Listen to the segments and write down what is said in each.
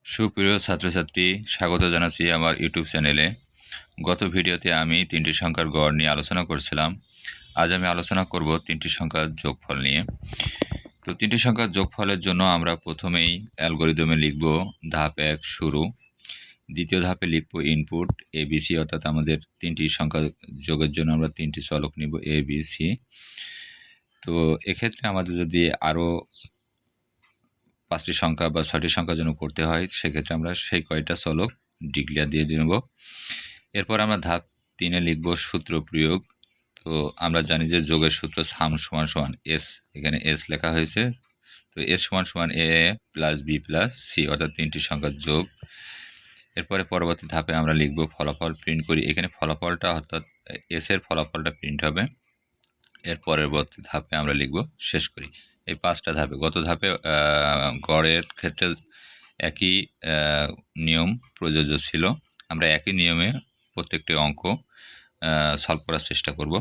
সুপ্রিয় ছাত্রছাত্রী, স্বাগত জানাচ্ছি আমার ইউটিউব চ্যানেলে। গত ভিডিওতে আমি 3টি সংখ্যার গড় নিয়ে আলোচনা করছিলাম। আজ আমি আলোচনা করব 3টি সংখ্যার যোগফল নিয়ে। তো 3টি সংখ্যার যোগফলের জন্য আমরা প্রথমেই অ্যালগরিদমে লিখব ধাপ 1 শুরু, দ্বিতীয় ধাপে লিখব ইনপুট ABC, অর্থাৎ আমাদের 3টি সংখ্যা যোগের জন্য আমরা 3টি চলক নিব ABC। তো এক্ষেত্রে আমাদের যদি আরও 5টি সংখ্যা বা 6টি সংখ্যার জন্য করতে হয়, সেক্ষেত্রে আমরা সেই কয়টা চলক ডিক্লেয়ার দিয়ে দেব। এরপর আমরা ধাপ 3-এ লিখব সূত্র প্রয়োগ। তো আমরা জানি যে যোগের সূত্র সাম সমান সমান এস, এখানে এস লেখা হয়েছে। তো এস সমান সমান এ প্লাস বি প্লাস সি, অর্থাৎ 3টি সংখ্যার যোগ। এরপরে পরবর্তী ধাপে আমরা লিখব ফলাফল প্রিন্ট করি। এখানে ফলাফলটা অর্থাৎ এস এর ফলাফলটা প্রিন্ট হবে। এর পরবর্তী ধাপে আমরা লিখব শেষ করি। এই 5টা ধাপে, গত ধাপে গড়ের ক্ষেত্রে একই নিয়ম প্রযোজ্য ছিল। আমরা একই নিয়মে প্রত্যেকটি অঙ্ক সলভ করার চেষ্টা করব।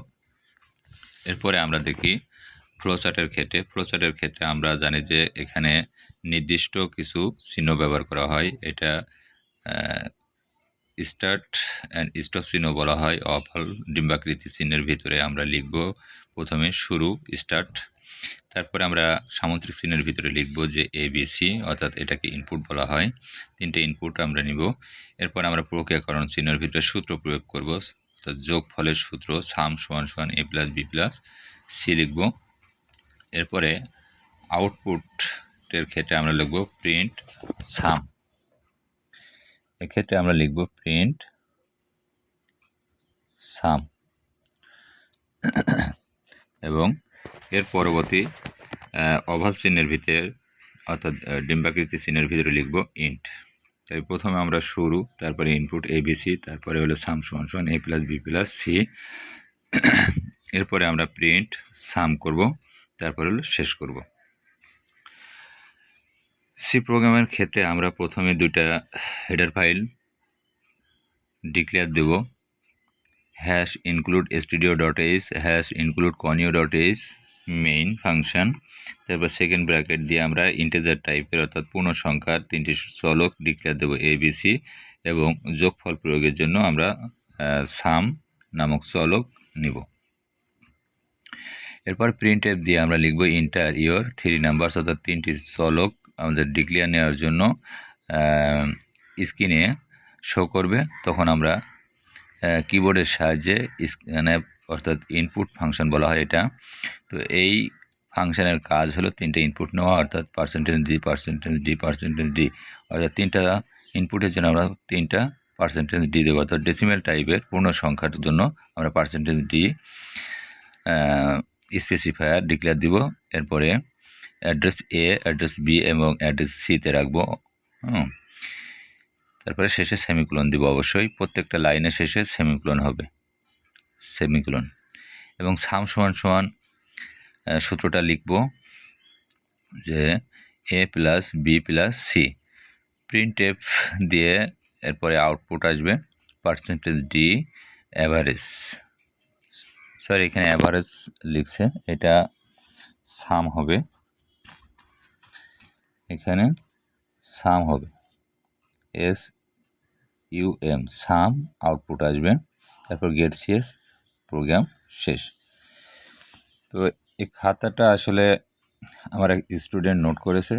এরপরে আমরা দেখি ফ্লোচার্টের ক্ষেত্রে আমরা জানি যে এখানে নির্দিষ্ট কিছু চিহ্ন ব্যবহার করা হয়। এটা স্টার্ট অ্যান্ড স্টপ চিহ্ন বলা হয়। অফল ডিম্বাকৃতি চিহ্নের ভিতরে আমরা লিখব প্রথমে শুরু স্টার্ট, তারপরে আমরা সামুদ্রিক চিহ্নের ভিতরে লিখব যে ABC, অর্থাৎ এটাকে ইনপুট বলা হয়। 3টে ইনপুট আমরা নিব। এরপর আমরা প্রক্রিয়াকরণ চিহ্নের ভিতরে সূত্র প্রয়োগ করব, অর্থাৎ যোগফলের সূত্র সাম সমান সমান A plus B plus C লিখব। এরপরে আউটপুটের ক্ষেত্রে আমরা লিখব প্রিন্ট সাম, এক্ষেত্রে আমরা লিখব প্রিন্ট সাম। এবং এর পরবর্তী অভাল চিহ্নের ভিতরে, অর্থাৎ ডিম্বাকৃতি চিহ্নের ভিতরে লিখব ইন্ট। তাই প্রথমে আমরা শুরু, তারপরে ইনপুট ABC, তারপরে হলো সাম সমান সমান A plus B plus C. এরপরে আমরা প্রিন্ট সাম করব, তারপরে হলো শেষ করব। সি প্রোগ্রামের ক্ষেত্রে আমরা প্রথমে 2টা হেডার ফাইল ডিক্লেয়ার দেব, #include_stdio.h, #include_conio.h মেইন ফাংশন। তারপর সেকেন্ড ব্র্যাকেট দিয়ে আমরা ইন্টিজার টাইপের অর্থাৎ পূর্ণ সংখ্যার 3টি চলক ডিক্লেয়ার দেব ABC, এবং যোগফল প্রয়োগের জন্য আমরা সাম নামক চলক নিব। এরপর প্রিন্টএফ দিয়ে আমরা লিখব ইন্টার ইয়োর 3 নাম্বারস, অর্থাৎ 3টি চলক আমাদের ডিক্লেয়ার নেওয়ার জন্য স্ক্রিনে শো করবে। তখন আমরা কিবোর্ডের সাহায্যে অর্থাৎ ইনপুট ফাংশন বলা হয় এটা। তো এই ফাংশনের কাজ হলো 3টে ইনপুট নেওয়া, অর্থাৎ %d %d %d, অর্থাৎ 3টা ইনপুটের জন্য আমরা 3টা %d দেবো। অর্থাৎ ডেসিমেল টাইপের পূর্ণ সংখ্যার জন্য আমরা %d স্পেসিফায়ার ডিক্লেয়ার দিব। এরপরে অ্যাড্রেস A, অ্যাড্রেস B এবং অ্যাড্রেস Cতে রাখবো। তারপরে শেষে সেমিকোলন দিব। অবশ্যই প্রত্যেকটা লাইনের শেষে সেমিকোলন হবে, সেমিকোলন। এবং সাম সমান সমান সূত্রটা লিখব যে A plus B plus C. Printf দিয়ে এরপরে আউটপুট আসবে %d অ্যাভারেজ, সরি এখানে অ্যাভারেজ লিখছে, এটা সাম হবে, এখানে সাম হবে SUM, সাম আউটপুট আসবে। তারপর গেট CS, প্রোগ্রাম শেষ। তো এই খাতাটা আসলে আমার এক স্টুডেন্ট নোট করেছে।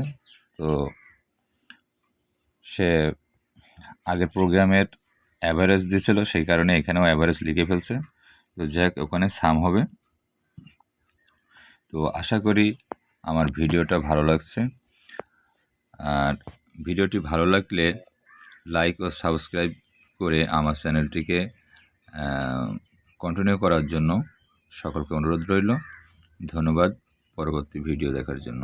তো সে আগের প্রোগ্রামের অ্যাভারেজ দিয়েছিল, সেই কারণে এখানেও অ্যাভারেজ লিখে ফেলছে। তো যাক, ওখানে সাম হবে। তো আশা করি আমার ভিডিওটা ভালো লাগছে। আর ভিডিওটি ভালো লাগলে লাইক ও সাবস্ক্রাইব করে আমার চ্যানেলটিকে কন্টিনিউ করার জন্য সকলকে অনুরোধ রইল। ধন্যবাদ পরবর্তী ভিডিও দেখার জন্য।